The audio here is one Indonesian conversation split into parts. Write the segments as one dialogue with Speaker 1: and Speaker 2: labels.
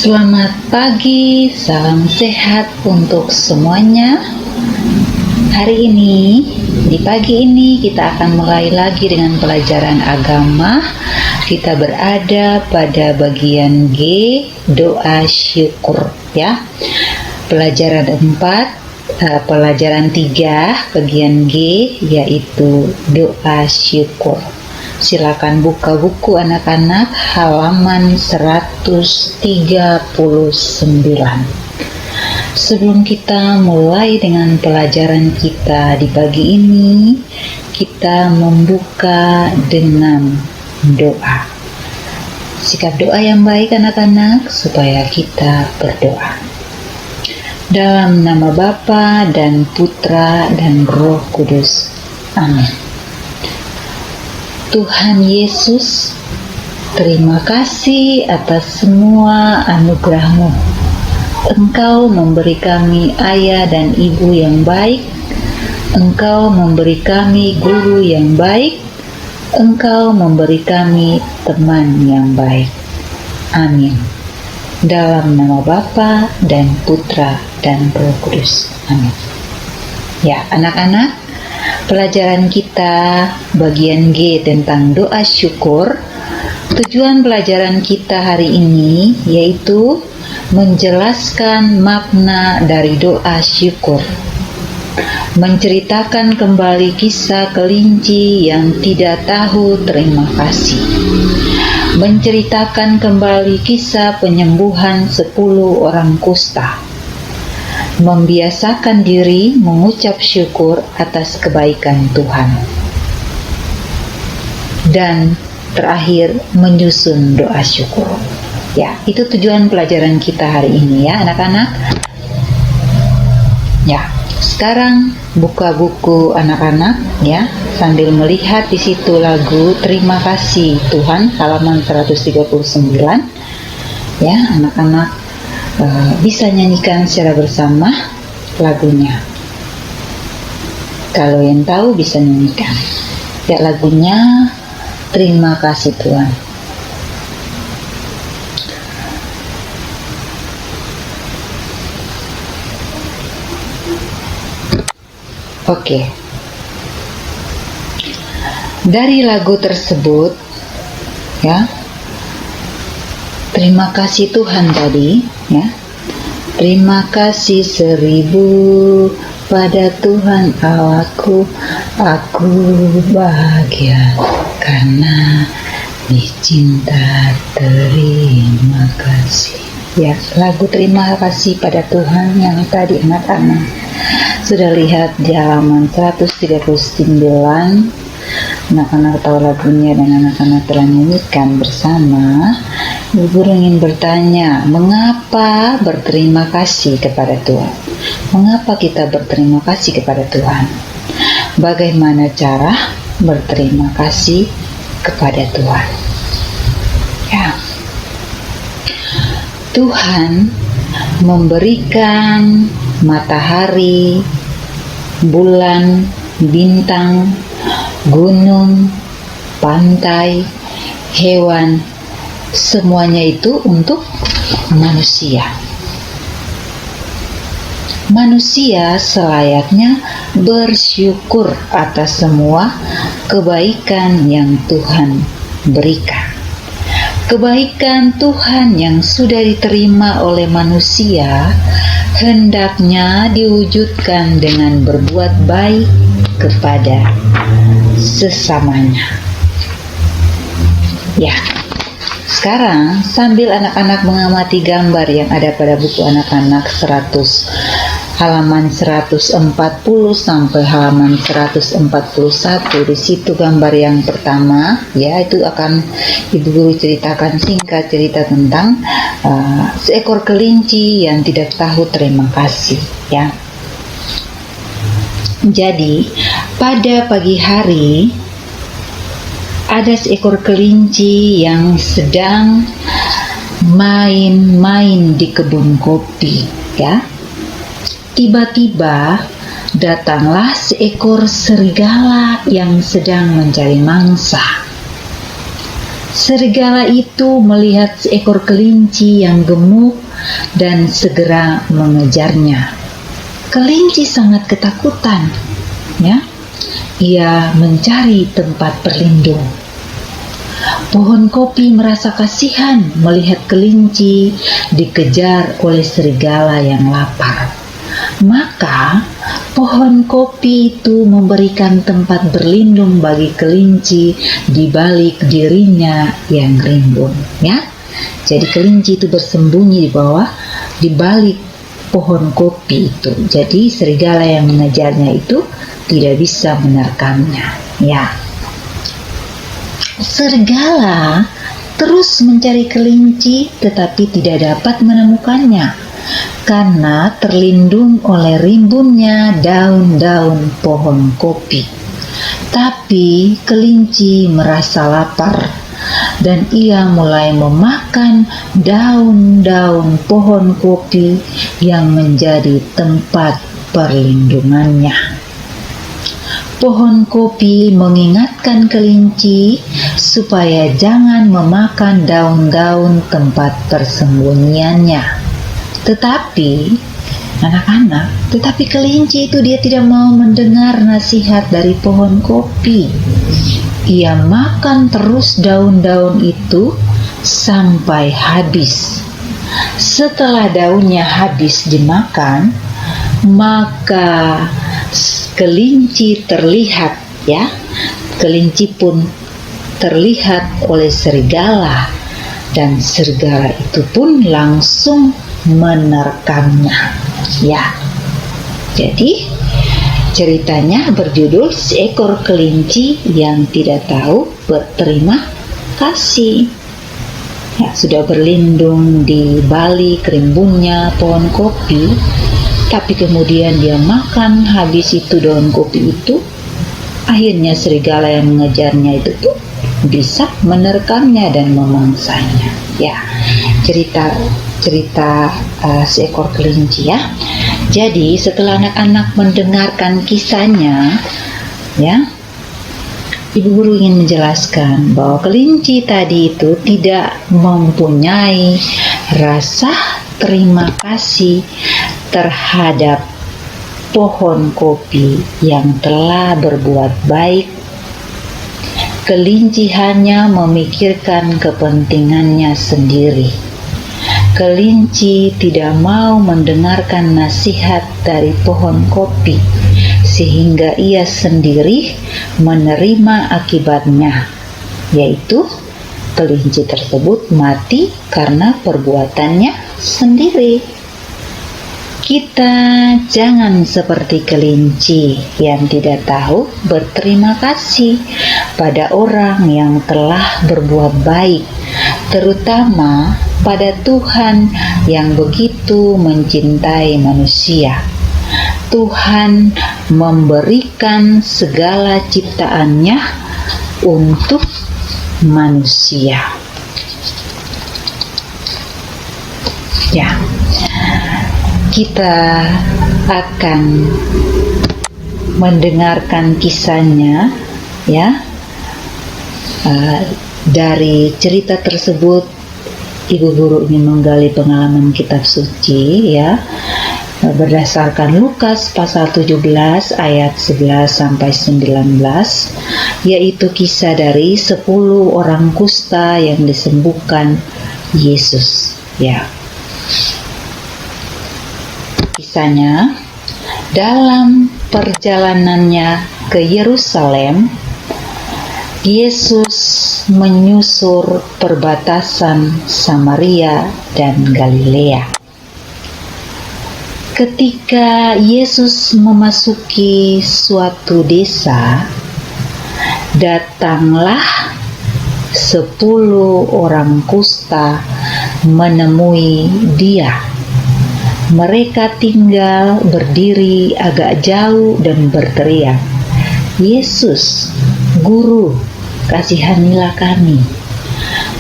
Speaker 1: Selamat pagi, salam sehat untuk semuanya. Hari ini, di pagi ini kita akan mulai lagi dengan pelajaran agama. Kita berada pada bagian G, doa syukur ya. Pelajaran 4, pelajaran 3, bagian G yaitu doa syukur. Silakan buka buku anak-anak halaman 139. Sebelum kita mulai dengan pelajaran kita di pagi ini, kita membuka dengan doa. Sikap doa yang baik anak-anak supaya kita berdoa. Dalam nama Bapa dan Putra dan Roh Kudus. Amin. Tuhan Yesus, terima kasih atas semua anugerah-Mu. Engkau memberi kami ayah dan ibu yang baik. Engkau memberi kami guru yang baik. Engkau memberi kami teman yang baik. Amin. Dalam nama Bapa dan Putra dan Roh Kudus. Amin. Ya, anak-anak, pelajaran kita bagian G tentang doa syukur. Tujuan pelajaran kita hari ini yaitu menjelaskan makna dari doa syukur, menceritakan kembali kisah kelinci yang tidak tahu terima kasih, menceritakan kembali kisah penyembuhan 10 orang kusta, membiasakan diri mengucap syukur atas kebaikan Tuhan, dan terakhir menyusun doa syukur. Ya, itu tujuan pelajaran kita hari ini ya anak-anak. Ya, sekarang buka buku anak-anak ya, sambil melihat di situ lagu Terima Kasih Tuhan halaman 139. Ya, anak-anak bisa nyanyikan secara bersama lagunya. Kalau yang tahu bisa nyanyikan. Ya, lagunya Terima Kasih Tuhan. Oke. Dari lagu tersebut ya, terima kasih Tuhan tadi ya. Terima kasih 1000 pada Tuhan Allahku, aku bahagia karena dicinta. Terima kasih. Ya, lagu terima kasih pada Tuhan yang tadi anak-anak sudah lihat di halaman 139. Anak-anak tahu lagunya dan anak-anak telah nyanyikan bersama. Ibu guru ingin bertanya, mengapa berterima kasih kepada Tuhan? Mengapa kita berterima kasih kepada Tuhan? Bagaimana cara berterima kasih kepada Tuhan? Ya. Tuhan memberikan matahari, bulan, bintang, gunung, pantai, hewan, semuanya itu untuk manusia. Manusia selayaknya bersyukur atas semua kebaikan yang Tuhan berikan. Kebaikan Tuhan yang sudah diterima oleh manusia hendaknya diwujudkan dengan berbuat baik kepada sesamanya. Ya, sekarang sambil anak-anak mengamati gambar yang ada pada buku anak-anak halaman 140 sampai halaman 141. Di situ gambar yang pertama ya, itu akan Ibu Guru ceritakan singkat cerita tentang seekor kelinci yang tidak tahu terima kasih ya. Jadi pada pagi hari ada seekor kelinci yang sedang main-main di kebun kopi ya. Tiba-tiba datanglah seekor serigala yang sedang mencari mangsa. Serigala itu melihat seekor kelinci yang gemuk dan segera mengejarnya. Kelinci sangat ketakutan, ya. Ia mencari tempat berlindung. Pohon kopi merasa kasihan melihat kelinci dikejar oleh serigala yang lapar. Maka pohon kopi itu memberikan tempat berlindung bagi kelinci di balik dirinya yang rimbun, ya. Jadi kelinci itu bersembunyi di balik pohon kopi itu. Jadi serigala yang mengejarnya itu tidak bisa menerkamnya, ya. Serigala terus mencari kelinci tetapi tidak dapat menemukannya karena terlindung oleh rimbunnya daun-daun pohon kopi. Tapi kelinci merasa lapar dan ia mulai memakan daun-daun pohon kopi yang menjadi tempat perlindungannya. Pohon kopi mengingatkan kelinci supaya jangan memakan daun-daun tempat persembunyiannya. Tetapi kelinci itu dia tidak mau mendengar nasihat dari pohon kopi. Ia makan terus daun-daun itu sampai habis. Setelah daunnya habis dimakan, maka kelinci terlihat, ya. Kelinci pun terlihat oleh serigala dan serigala itu pun langsung menerkamnya, ya. Jadi ceritanya berjudul Seekor Kelinci yang Tidak Tahu Berterima Kasih. Ya, sudah berlindung di balik rimbunnya pohon kopi, tapi kemudian dia makan habis itu daun kopi itu. Akhirnya serigala yang mengejarnya itu tuh bisa menerkamnya dan memangsanya. Ya, cerita seekor kelinci, ya. Jadi setelah anak-anak mendengarkan kisahnya, ya, Ibu Guru ingin menjelaskan bahwa kelinci tadi itu tidak mempunyai rasa terima kasih terhadap pohon kopi yang telah berbuat baik. Kelinci hanya memikirkan kepentingannya sendiri. Kelinci tidak mau mendengarkan nasihat dari pohon kopi, sehingga ia sendiri menerima akibatnya, yaitu kelinci tersebut mati karena perbuatannya sendiri. Kita jangan seperti kelinci yang tidak tahu berterima kasih pada orang yang telah berbuat baik, terutama pada Tuhan yang begitu mencintai manusia. Tuhan memberikan segala ciptaannya untuk manusia. Ya, kita akan mendengarkan kisahnya, ya. Dari cerita tersebut Ibu Guru ingin menggali pengalaman kitab suci, ya, berdasarkan Lukas pasal 17 ayat 11 sampai 19, yaitu kisah dari 10 orang kusta yang disembuhkan Yesus, ya. Kisahnya, dalam perjalanannya ke Yerusalem, Yesus menyusur perbatasan Samaria dan Galilea. Ketika Yesus memasuki suatu desa, datanglah 10 orang kusta menemui Dia. Mereka tinggal berdiri agak jauh dan berteriak, "Yesus, Guru, kasihanilah kami."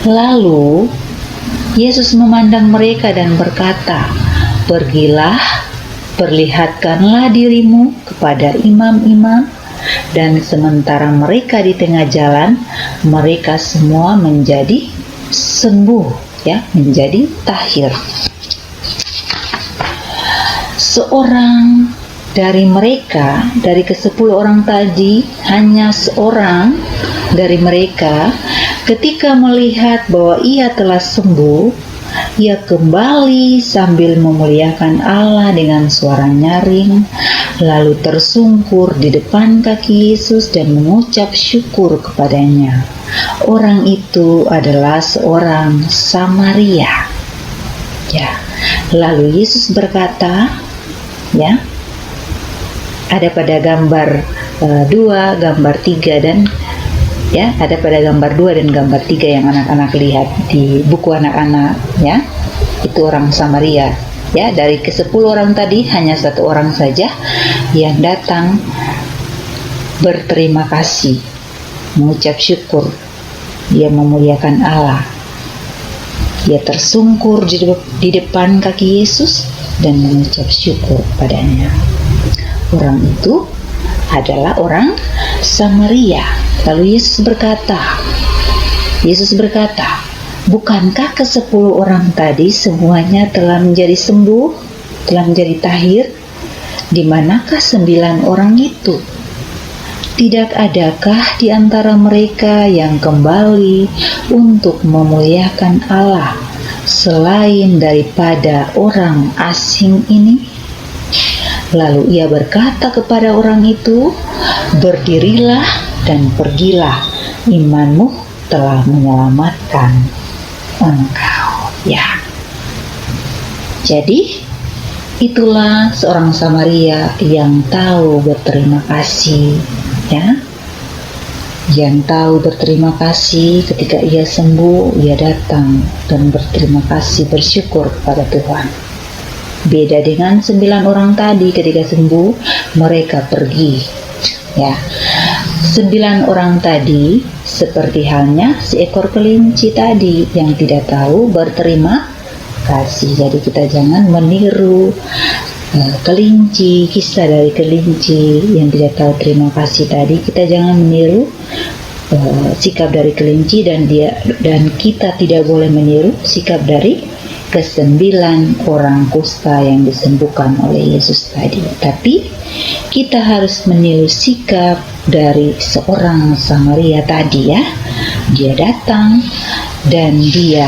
Speaker 1: Lalu Yesus memandang mereka dan berkata, "Pergilah, perlihatkanlah dirimu kepada imam-imam." Dan sementara mereka di tengah jalan, mereka semua menjadi sembuh, ya, menjadi tahir. Seorang dari mereka, dari ke-10 orang tadi, hanya seorang dari mereka ketika melihat bahwa ia telah sembuh, ia kembali sambil memuliakan Allah dengan suara nyaring, lalu tersungkur di depan kaki Yesus dan mengucap syukur kepadanya. Orang itu adalah seorang Samaria. Ya, lalu Yesus berkata, ya, ada pada gambar 2, gambar 3 dan ya, ada pada gambar 2 dan gambar 3 yang anak-anak lihat di buku anak-anak, ya. Itu orang Samaria, ya. Dari ke-10 orang tadi hanya 1 orang saja yang datang berterima kasih, mengucap syukur, dia memuliakan Allah. Dia tersungkur di depan kaki Yesus dan mengucap syukur padanya. Orang itu adalah orang Samaria. Lalu Yesus berkata, bukankah ke-10 orang tadi semuanya telah menjadi sembuh, telah menjadi tahir? Di manakah 9 orang itu? Tidak adakah di antara mereka yang kembali untuk memuliakan Allah selain daripada orang asing ini? Lalu ia berkata kepada orang itu, berdirilah dan pergilah, imanmu telah menyelamatkan engkau. Ya. Jadi itulah seorang Samaria yang tahu berterima kasih, ya. Yang tahu berterima kasih ketika ia sembuh, ia datang dan berterima kasih, bersyukur kepada Tuhan. Beda dengan 9 orang tadi, ketika sembuh mereka pergi, ya. 9 orang tadi seperti halnya seekor kelinci tadi yang tidak tahu berterima kasih. Jadi kita jangan meniru kelinci, kisah dari kelinci yang tidak tahu terima kasih tadi. Kita jangan meniru sikap dari kelinci, dan kita tidak boleh meniru sikap dari ke-9 orang kusta yang disembuhkan oleh Yesus tadi. Tapi kita harus meniru sikap dari seorang Samaria tadi, ya. Dia datang dan dia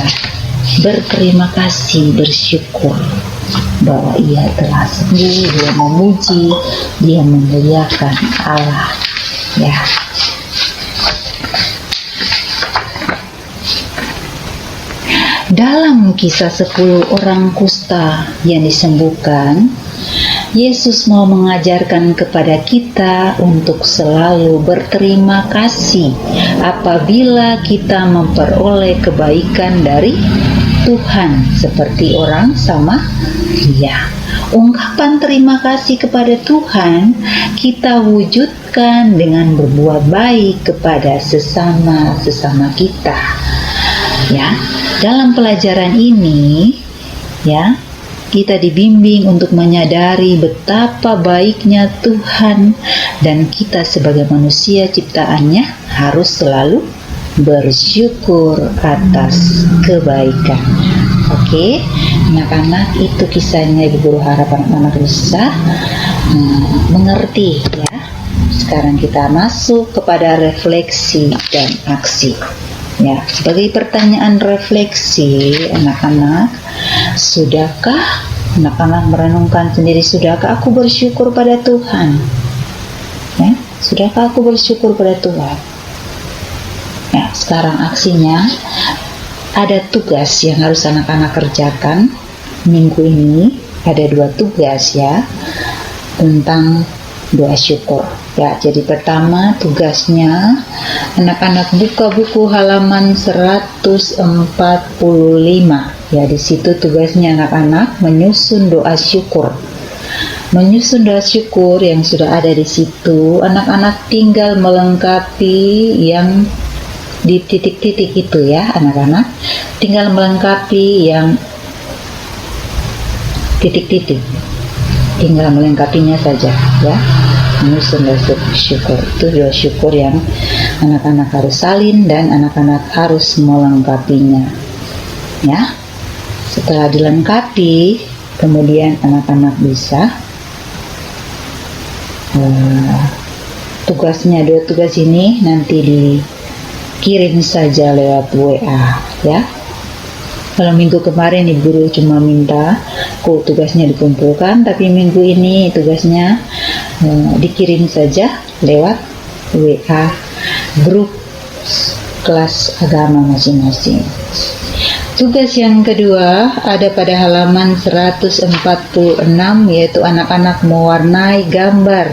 Speaker 1: berterima kasih, bersyukur bahwa ia telah sembuh, dia memuji, dia memuliakan Allah, ya. Dalam kisah 10 orang kusta yang disembuhkan, Yesus mau mengajarkan kepada kita untuk selalu berterima kasih apabila kita memperoleh kebaikan dari Tuhan seperti orang Samaria. Ungkapan terima kasih kepada Tuhan kita wujudkan dengan berbuat baik kepada sesama kita, ya. Dalam pelajaran ini, ya, kita dibimbing untuk menyadari betapa baiknya Tuhan, dan kita sebagai manusia ciptaannya harus selalu bersyukur atas kebaikan. Oke, anak-anak, itu kisahnya. Ibu Guru harap anak-anak bisa mengerti, ya. Sekarang kita masuk kepada refleksi dan aksi. Ya, sebagai pertanyaan refleksi, anak-anak, sudahkah anak-anak merenungkan sendiri, sudahkah aku bersyukur pada Tuhan? Ya, sudahkah aku bersyukur pada Tuhan? Ya, sekarang aksinya, ada tugas yang harus anak-anak kerjakan minggu ini. Ada 2 tugas, ya, tentang doa syukur. Ya, jadi pertama tugasnya anak-anak buka buku halaman 145. Ya, di situ tugasnya anak-anak menyusun doa syukur. Menyusun doa syukur yang sudah ada di situ, anak-anak tinggal melengkapi yang di titik-titik itu, ya. Anak-anak tinggal melengkapi yang titik-titik. Tinggal melengkapinya saja, ya. menyusun resep syukur. Itu dua syukur yang anak-anak harus salin dan anak-anak harus melengkapinya. Ya, setelah dilengkapi, kemudian anak-anak bisa tugasnya, dua tugas ini nanti dikirim saja lewat WA ya. Kalau minggu kemarin ibu guru cuma minta tugasnya dikumpulkan, tapi minggu ini tugasnya dikirim saja lewat WA grup kelas agama masing-masing. Tugas yang kedua ada pada halaman 146, yaitu anak-anak mewarnai gambar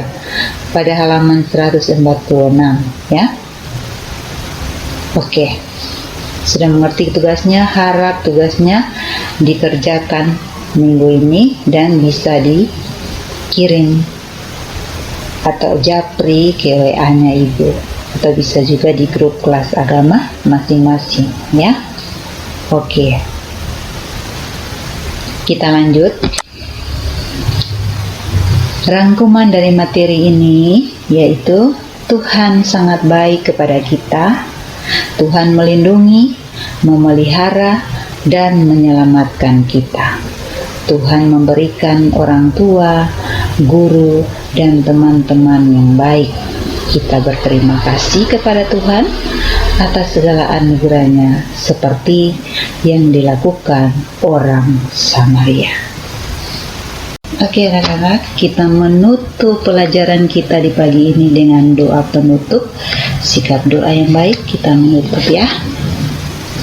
Speaker 1: pada halaman 146 ya. Oke, sudah mengerti tugasnya, harap tugasnya dikerjakan minggu ini dan bisa dikirim atau japri ke WA-nya ibu, atau bisa juga di grup kelas agama masing-masing ya. Oke, kita lanjut. Rangkuman dari materi ini yaitu Tuhan sangat baik kepada kita. Tuhan melindungi, memelihara, dan menyelamatkan kita. Tuhan memberikan orang tua, guru, dan teman-teman yang baik. Kita berterima kasih kepada Tuhan atas segala anugerahnya, seperti yang dilakukan orang Samaria. Oke anak-anak, kita menutup pelajaran kita di pagi ini dengan doa penutup. Sikap doa yang baik, kita menutup ya.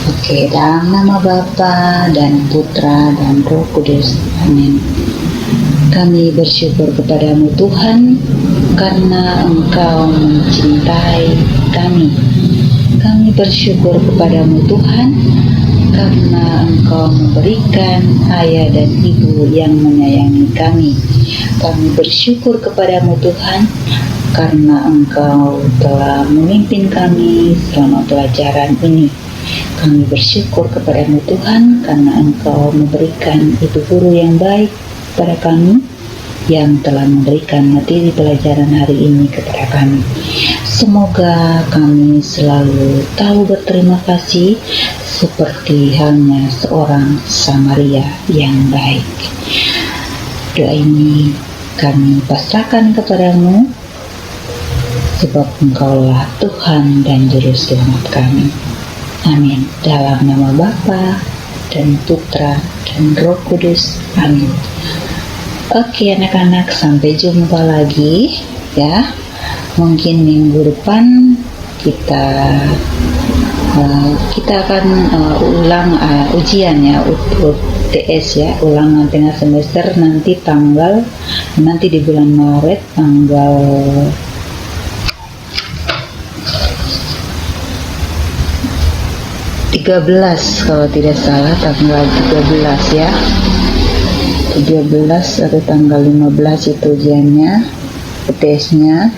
Speaker 1: Oke, dalam nama Bapa dan Putra dan Roh Kudus, amin. Kami bersyukur kepadamu Tuhan, karena Engkau mencintai kami. Kami bersyukur kepadamu Tuhan, karena Engkau memberikan ayah dan ibu yang menyayangi kami. Kami bersyukur kepadamu Tuhan, karena Engkau telah memimpin kami selama pelajaran ini. Kami bersyukur kepadamu Tuhan, karena Engkau memberikan ibu guru yang baik kepada kami, yang telah memberikan materi pelajaran hari ini kepada kami. Semoga kami selalu tahu berterima kasih seperti halnya seorang Samaria yang baik. Doa ini kami pasrahkan kepadamu, sebab Engkaulah Tuhan dan Juru Selamat kami. Amin. Dalam nama Bapa dan Putra dan Roh Kudus. Amin. Oke anak-anak, sampai jumpa lagi ya. Mungkin minggu depan kita akan ulang ujian ya, UTS ya, ulangan tengah semester nanti di bulan Maret tanggal 13 kalau tidak salah, tanggal 13 ya, 13 atau tanggal 15 itu ujiannya, UTS-nya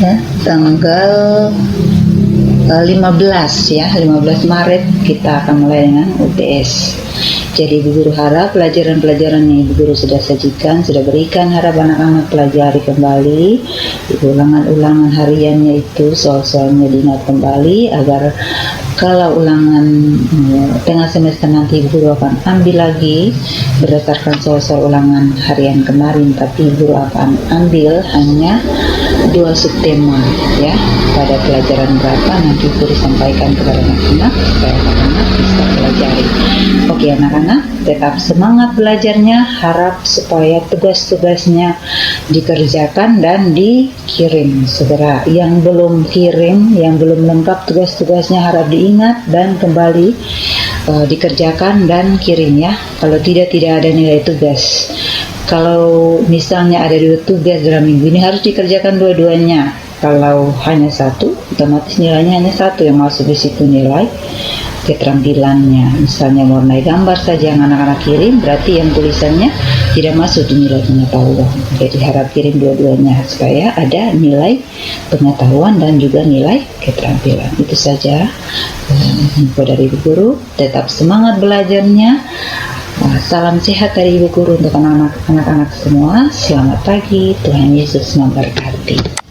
Speaker 1: ya, tanggal 15 ya, 15 Maret kita akan mulai dengan UTS. Jadi Ibu Guru harap pelajaran-pelajaran yang Ibu Guru sudah sajikan, sudah berikan, harap anak-anak pelajari kembali. Ulangan-ulangan hariannya itu soal-soalnya diingat kembali, agar kalau ulangan tengah semester nanti Ibu Guru akan ambil lagi berdasarkan soal-soal ulangan harian kemarin, tapi Ibu Guru akan ambil hanya 2 subtema ya. Pada pelajaran berapa nanti Ibu Guru sampaikan kepada anak-anak supaya anak-anak bisa pelajari. Oke anak-anak, tetap semangat belajarnya, harap supaya tugas-tugasnya dikerjakan dan dikirim segera. Yang belum kirim, yang belum lengkap tugas-tugasnya harap diingat dan kembali dikerjakan dan kirim ya. Kalau tidak ada nilai tugas. Kalau misalnya ada 2 tugas dalam minggu ini, harus dikerjakan dua-duanya. Kalau hanya 1, otomatis nilainya hanya 1 yang masuk di situ, nilai keterampilannya. Misalnya mewarnai gambar saja yang anak-anak kirim, berarti yang tulisannya tidak masuk di nilai pengetahuan. Jadi harap kirim dua-duanya supaya ada nilai pengetahuan dan juga nilai keterampilan. Itu saja info dari Ibu Guru. Tetap semangat belajarnya. Salam sehat dari Ibu Guru untuk anak-anak semua. Selamat pagi, Tuhan Yesus memberkati.